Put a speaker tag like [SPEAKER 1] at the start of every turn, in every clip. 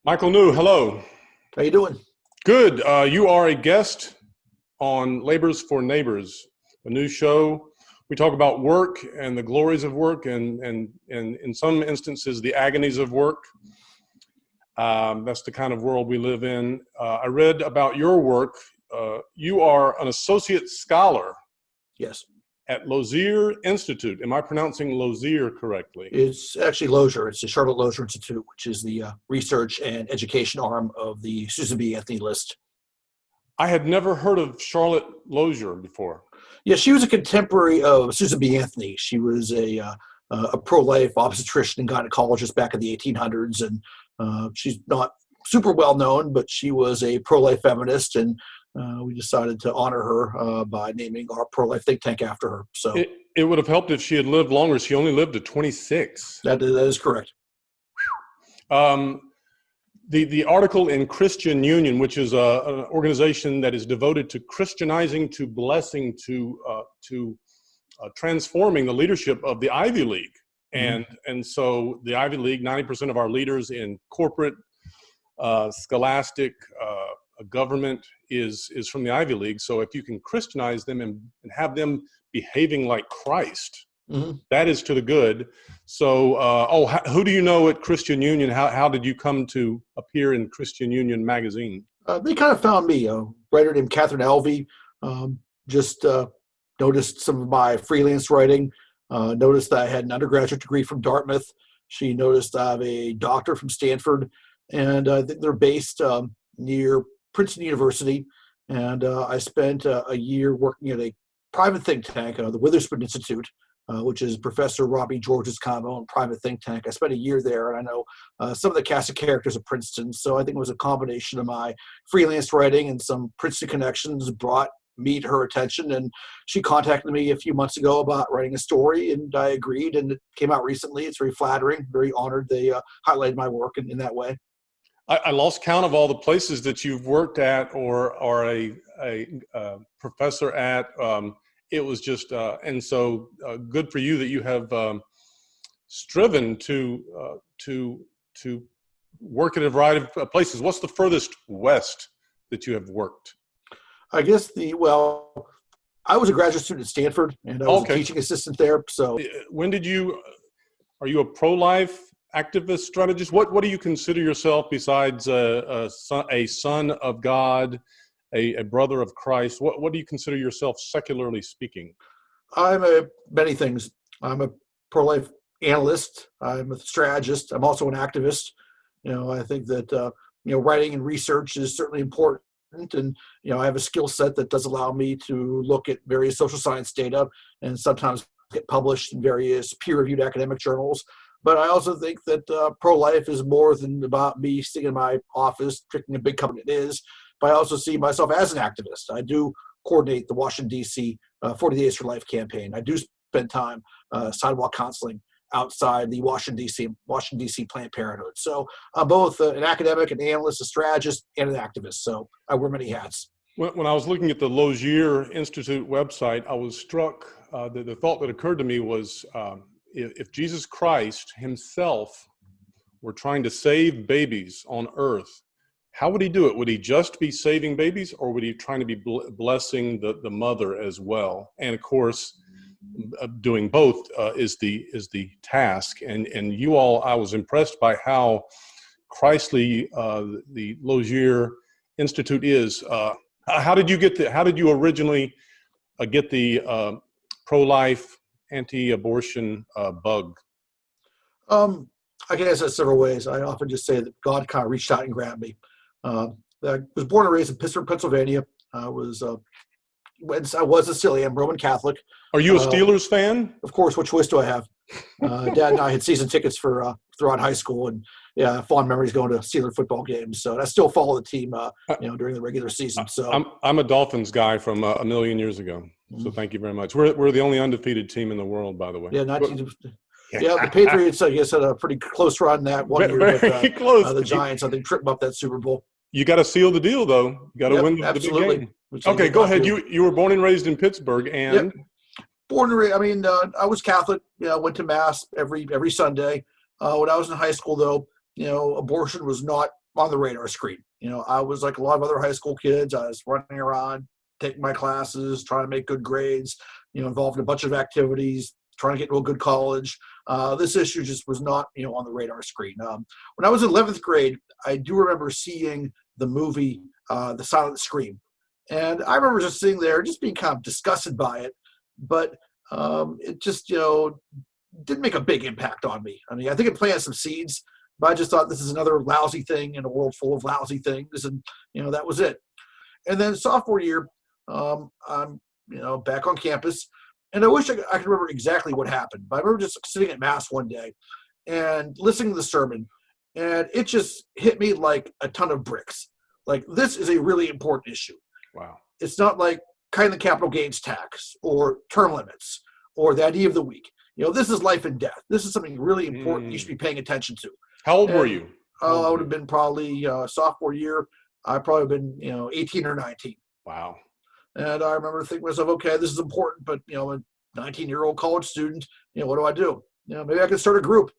[SPEAKER 1] Michael New, hello.
[SPEAKER 2] How you doing?
[SPEAKER 1] Good. You are a guest on Labors for Neighbors, a new show. We talk about work and the glories of work and in some instances, the agonies of work. That's the kind of world we live in. I read about your work. You are an associate scholar
[SPEAKER 2] Yes.
[SPEAKER 1] at Lozier Institute. Am I pronouncing Lozier correctly?
[SPEAKER 2] It's actually Lozier. It's the Charlotte Lozier Institute, which is the research and education arm of the Susan B. Anthony List.
[SPEAKER 1] I had never heard of Charlotte Lozier before.
[SPEAKER 2] Yeah, she was a contemporary of Susan B. Anthony. She was a pro-life obstetrician and gynecologist back in the 1800s, and she's not super well known, but she was a pro-life feminist, and we decided to honor her by naming our pro-life think tank after her. So
[SPEAKER 1] it would have helped if she had lived longer. She only lived to 26.
[SPEAKER 2] that is correct.
[SPEAKER 1] The article in Christian Union, which is an organization that is devoted to Christianizing, to blessing, to transforming the leadership of the Ivy League. And so the Ivy League, 90% of our leaders in corporate, scholastic, government is from the Ivy League. So if you can Christianize them and have them behaving like Christ, that is to the good. So, who do you know at Christian Union? How did you come to appear in Christian Union magazine?
[SPEAKER 2] They kind of found me. A writer named Catherine Elvey just noticed some of my freelance writing, noticed that I had an undergraduate degree from Dartmouth. She noticed I have a doctor from Stanford, and I think they're based near Princeton University. And I spent a year working at a private think tank, the Witherspoon Institute, which is Professor Robbie George's kind of own private think tank. I spent a year there, and I know some of the cast of characters at Princeton. So I think it was a combination of my freelance writing and some Princeton connections brought me to her attention. And she contacted me a few months ago about writing a story, and I agreed, and it came out recently. It's very flattering, very honored they highlighted my work in that way.
[SPEAKER 1] I lost count of all the places that you've worked at or are a professor at. It was just, and so good for you that you have striven to work at a variety of places. What's the furthest west that you have worked?
[SPEAKER 2] I guess I was a graduate student at Stanford, and I was a teaching assistant there. So
[SPEAKER 1] are you a pro-life activist strategist? What do you consider yourself besides a son of God, a brother of Christ? What do you consider yourself secularly speaking?
[SPEAKER 2] I'm many things. I'm a pro-life analyst. I'm a strategist. I'm also an activist. I think that writing and research is certainly important, and I have a skill set that does allow me to look at various social science data and sometimes get published in various peer-reviewed academic journals. But I also think that pro-life is more than about me sitting in my office drinking a big cup. It is. But I also see myself as an activist. I do coordinate the Washington, D.C. 40 Days for Life campaign. I do spend time sidewalk counseling outside the Washington, D.C. Planned Parenthood. So I'm both an academic, an analyst, a strategist, and an activist. So I wear many hats.
[SPEAKER 1] When I was looking at the Lozier Institute website, I was struck, the thought that occurred to me was, if Jesus Christ himself were trying to save babies on earth, how would he do it? Would he just be saving babies, or would he trying to be blessing the mother as well? And of course, doing both is the task. And you all, I was impressed by how Christly the Lozier Institute is. How did you originally get the pro-life, anti-abortion bug?
[SPEAKER 2] I guess that's several ways. I often just say that God kind of reached out and grabbed me. I was born and raised in Pittsburgh, Pennsylvania. I was and still am Roman Catholic.
[SPEAKER 1] Are you a Steelers fan?
[SPEAKER 2] Of course. What choice do I have? Dad and I had season tickets for throughout high school, and fond memories going to Steeler football games. So I still follow the team, during the regular season. So
[SPEAKER 1] I'm a Dolphins guy from a million years ago. So thank you very much. We're the only undefeated team in the world, by the way.
[SPEAKER 2] Yeah, the Patriots, I guess, had a pretty close run that one year.
[SPEAKER 1] Very close.
[SPEAKER 2] The Giants, I think, tripped them up that Super Bowl.
[SPEAKER 1] You got to seal the deal, though. You got to win the big game. Okay, go ahead. You were born and raised in Pittsburgh, and
[SPEAKER 2] born and raised. I mean, I was Catholic. Went to mass every Sunday. When I was in high school, though, abortion was not on the radar screen. I was like a lot of other high school kids. I was running around, taking my classes, trying to make good grades, involved in a bunch of activities, trying to get to a good college. This issue just was not, on the radar screen. When I was in 11th grade, I do remember seeing the movie, The Silent Scream. And I remember just sitting there, just being kind of disgusted by it. But it just, didn't make a big impact on me. I mean, I think it planted some seeds, but I just thought this is another lousy thing in a world full of lousy things. And, that was it. And then sophomore year, I'm, back on campus. And I wish I could remember exactly what happened. But I remember just sitting at Mass one day and listening to the sermon. And it just hit me like a ton of bricks. Like, this is a really important issue.
[SPEAKER 1] Wow.
[SPEAKER 2] It's not like kind of the capital gains tax or term limits or the idea of the week. This is life and death. This is something really important you should be paying attention to.
[SPEAKER 1] How old were you?
[SPEAKER 2] I would have been probably sophomore year. I'd probably been, 18 or 19.
[SPEAKER 1] Wow.
[SPEAKER 2] And I remember thinking to myself, okay, this is important, but, a 19-year-old college student, what do I do? Maybe I could start a group.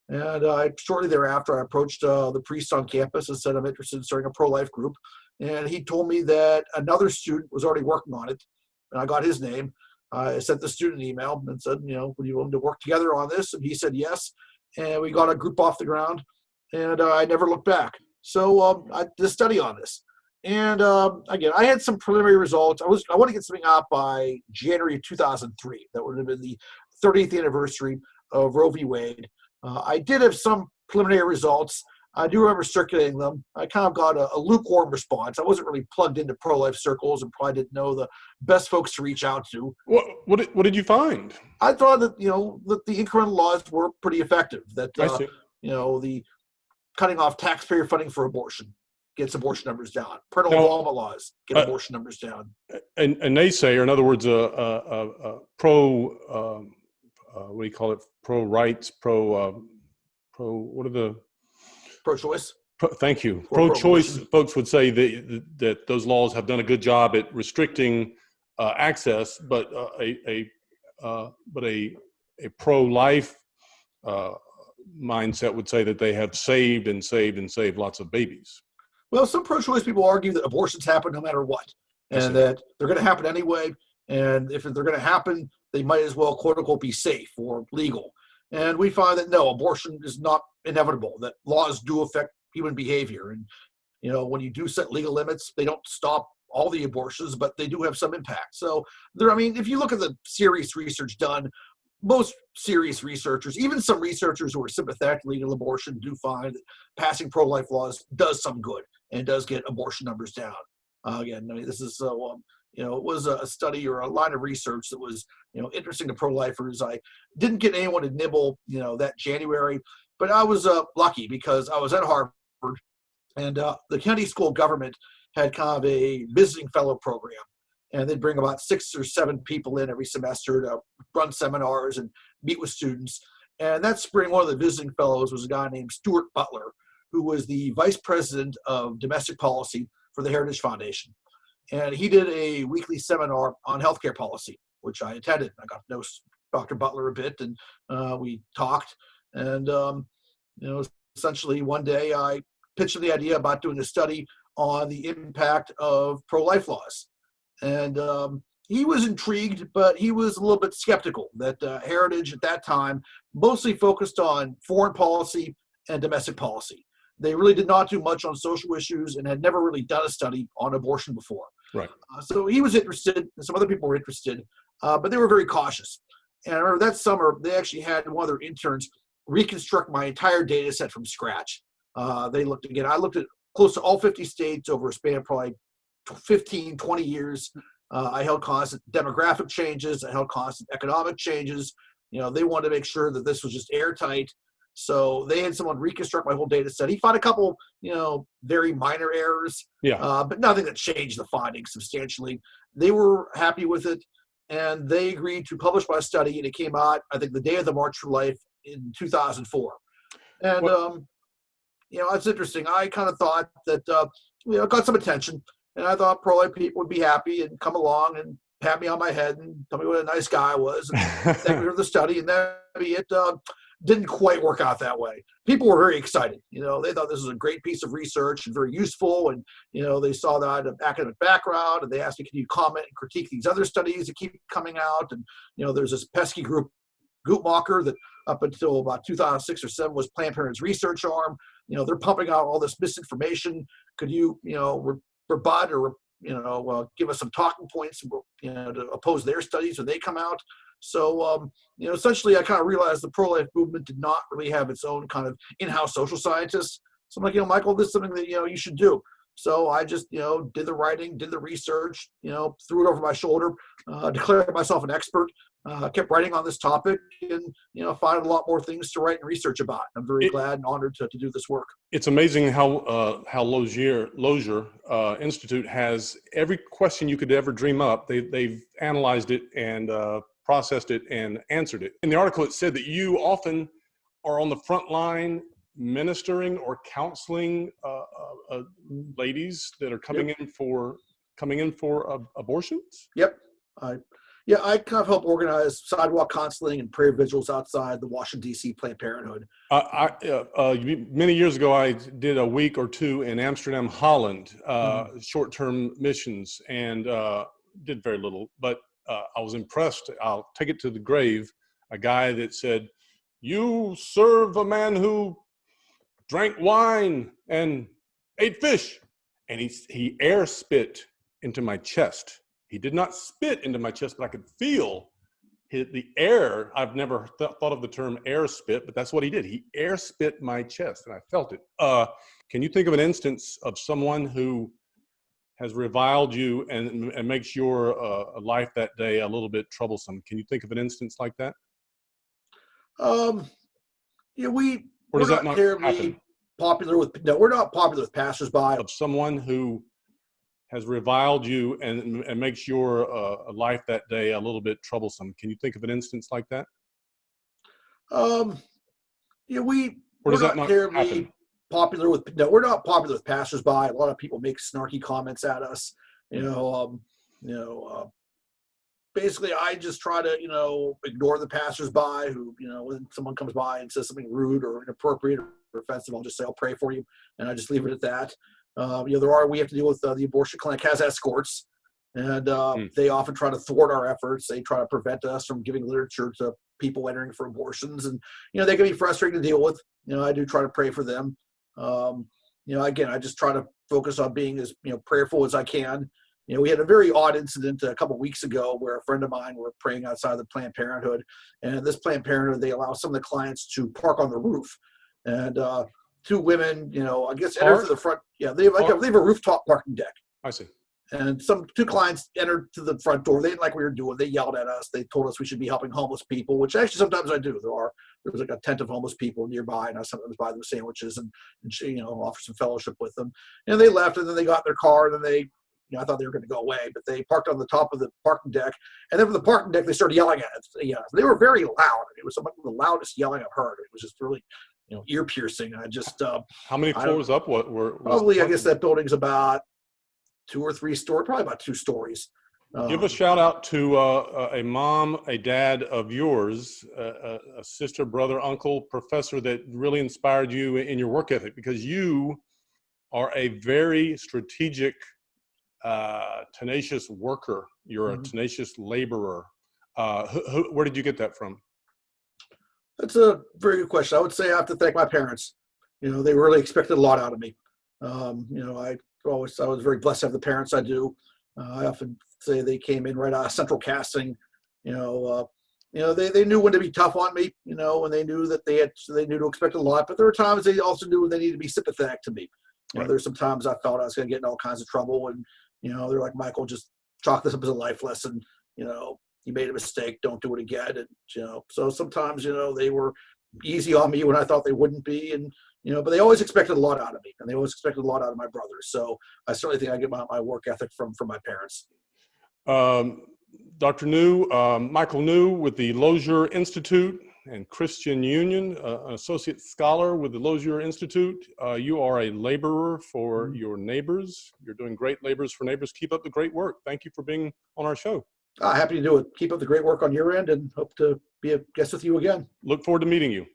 [SPEAKER 2] And shortly thereafter, I approached the priest on campus and said, I'm interested in starting a pro-life group. And he told me that another student was already working on it. And I got his name. I sent the student an email and said, would you willing to work together on this? And he said yes. And we got a group off the ground. And I never looked back. So I did a study on this. And again, I had some preliminary results. I want to get something out by January of 2003. That would have been the 30th anniversary of Roe v. Wade. I did have some preliminary results. I do remember circulating them. I kind of got a lukewarm response. I wasn't really plugged into pro-life circles and probably didn't know the best folks to reach out to.
[SPEAKER 1] What did you find?
[SPEAKER 2] I thought that, that the incremental laws were pretty effective. That, the cutting off taxpayer funding for abortion gets abortion numbers down. Parental involvement laws get abortion numbers down.
[SPEAKER 1] And naysayer, in other words, a pro, what do you call it? Pro-rights, what are the...
[SPEAKER 2] Pro-choice.
[SPEAKER 1] Thank you. Pro-choice folks would say that those laws have done a good job at restricting access, but a pro-life mindset would say that they have saved lots of babies.
[SPEAKER 2] Well, some pro-choice people argue that abortions happen no matter what, and that they're going to happen anyway. And if they're going to happen, they might as well, quote unquote, be safe or legal. And we find that no, abortion is not inevitable, that laws do affect human behavior. And, when you do set legal limits, they don't stop all the abortions, but they do have some impact. So if you look at the serious research done, most serious researchers, even some researchers who are sympathetic to legal abortion, do find that passing pro-life laws does some good and does get abortion numbers down. This is it was a study or a line of research that was, interesting to pro-lifers. I didn't get anyone to nibble, that January, but I was lucky because I was at Harvard, and the Kennedy School of Government had kind of a visiting fellow program, and they'd bring about 6 or 7 people in every semester to run seminars and meet with students. And that spring, one of the visiting fellows was a guy named Stuart Butler, who was the vice president of domestic policy for the Heritage Foundation. And he did a weekly seminar on healthcare policy, which I attended. I got to know Dr. Butler a bit, and we talked. And, essentially one day I pitched him the idea about doing a study on the impact of pro-life laws. And he was intrigued, but he was a little bit skeptical that Heritage at that time mostly focused on foreign policy and domestic policy. They really did not do much on social issues and had never really done a study on abortion before.
[SPEAKER 1] Right.
[SPEAKER 2] So he was interested, and some other people were interested, but they were very cautious. And I remember that summer, they actually had one of their interns reconstruct my entire data set from scratch. I looked at close to all 50 states over a span of probably 15, 20 years. I held constant demographic changes. I held constant economic changes. They wanted to make sure that this was just airtight. So they had someone reconstruct my whole data set. He found a couple, very minor errors, but nothing that changed the findings substantially. They were happy with it, and they agreed to publish my study, and it came out, I think, the day of the March for Life in 2004. And, it's interesting. I kind of thought that, it got some attention, and I thought pro-life people would be happy and come along and pat me on my head and tell me what a nice guy I was and thank me for the study, and that'd be it. didn't quite work out that way. People were very excited. They thought this was a great piece of research and very useful. And, they saw that I had an academic background, and they asked me, can you comment and critique these other studies that keep coming out? And, there's this pesky group, Guttmacher, that up until about 2006 or 7 was Planned Parenthood's research arm. They're pumping out all this misinformation. Could you, rebut or, give us some talking points, to oppose their studies when they come out? So, essentially, I kind of realized the pro-life movement did not really have its own kind of in-house social scientists. So I'm like, Michael, this is something that, you should do. So I just, did the writing, did the research, threw it over my shoulder, declared myself an expert, kept writing on this topic, and, found a lot more things to write and research about. I'm very glad and honored to do this work.
[SPEAKER 1] It's amazing how Lozier Institute has every question you could ever dream up. They've analyzed it and processed it and answered it. In the article, it said that you often are on the front line ministering or counseling ladies that are coming in for abortions.
[SPEAKER 2] Yep. I kind of help organize sidewalk counseling and prayer vigils outside the Washington, D.C. Planned Parenthood.
[SPEAKER 1] Many years ago, I did a week or two in Amsterdam, Holland, short-term missions, and did very little. But I was impressed. I'll take it to the grave. A guy that said, "You serve a man who drank wine and ate fish," and he air spit into my chest. He did not spit into my chest, but I could feel the air. I've never thought of the term air spit, but that's what he did. He air spit my chest, and I felt it. Can you think of an instance of someone who has reviled you and makes your life that day a little bit troublesome? Can you think of an instance like that?
[SPEAKER 2] Or does
[SPEAKER 1] that not happen?
[SPEAKER 2] We're not popular with passersby.
[SPEAKER 1] Of someone who has reviled you and makes your life that day a little bit troublesome. Can you think of an instance like that?
[SPEAKER 2] Or does
[SPEAKER 1] that not happen?
[SPEAKER 2] We're not popular with passersby. A lot of people make snarky comments at us. Basically, I just try to, ignore the passersby who, when someone comes by and says something rude or inappropriate or offensive, I'll just say, I'll pray for you. And I just leave it at that. We have to deal with the abortion clinic has escorts, and they often try to thwart our efforts. They try to prevent us from giving literature to people entering for abortions, and they can be frustrating to deal with. I do try to pray for them. Again, I just try to focus on being as prayerful as I can. We had a very odd incident a couple of weeks ago where a friend of mine were praying outside the Planned Parenthood, and this Planned Parenthood, they allow some of the clients to park on the roof, and two women, I guess, entered to the front. Yeah, they have a rooftop parking deck.
[SPEAKER 1] I see.
[SPEAKER 2] And two clients entered to the front door. They didn't like what we were doing. They yelled at us. They told us we should be helping homeless people, which actually sometimes I do. There's like a tent of homeless people nearby, and I sometimes buy them sandwiches and offer some fellowship with them. And they left, and then they got in their car, and then they, I thought they were going to go away, but they parked on the top of the parking deck. And then from the parking deck, they started yelling at us. Yeah, they were very loud. It was some of the loudest yelling I've heard. It was just really, ear piercing. I just
[SPEAKER 1] how many floors up?
[SPEAKER 2] Probably, I guess that building's about 2 or 3 stories, probably about 2 stories.
[SPEAKER 1] Give a shout out to a mom, a dad of yours, a sister, brother, uncle, professor that really inspired you in your work ethic, because you are a very strategic, tenacious worker. You're a tenacious laborer. Where did you get that from?
[SPEAKER 2] That's a very good question. I would say I have to thank my parents. They really expected a lot out of me. I was very blessed to have the parents I do. I often say they came in right out of central casting. They knew when to be tough on me, and they knew that they knew to expect a lot, but there were times they also knew they needed to be sympathetic to me. There's some times I felt I was going to get in all kinds of trouble, and they're like, Michael, just chalk this up as a life lesson. You made a mistake, don't do it again. And so sometimes they were easy on me when I thought they wouldn't be, and but they always expected a lot out of me, and they always expected a lot out of my brothers. So I certainly think I get my work ethic from my parents.
[SPEAKER 1] Dr. New, Michael New with the Lozier Institute and Christian Union, an associate scholar with the Lozier Institute. You are a laborer for your neighbors. You're doing great labors for neighbors. Keep up the great work. Thank you for being on our show.
[SPEAKER 2] Happy to do it. Keep up the great work on your end, and hope to be a guest with you again.
[SPEAKER 1] Look forward to meeting you.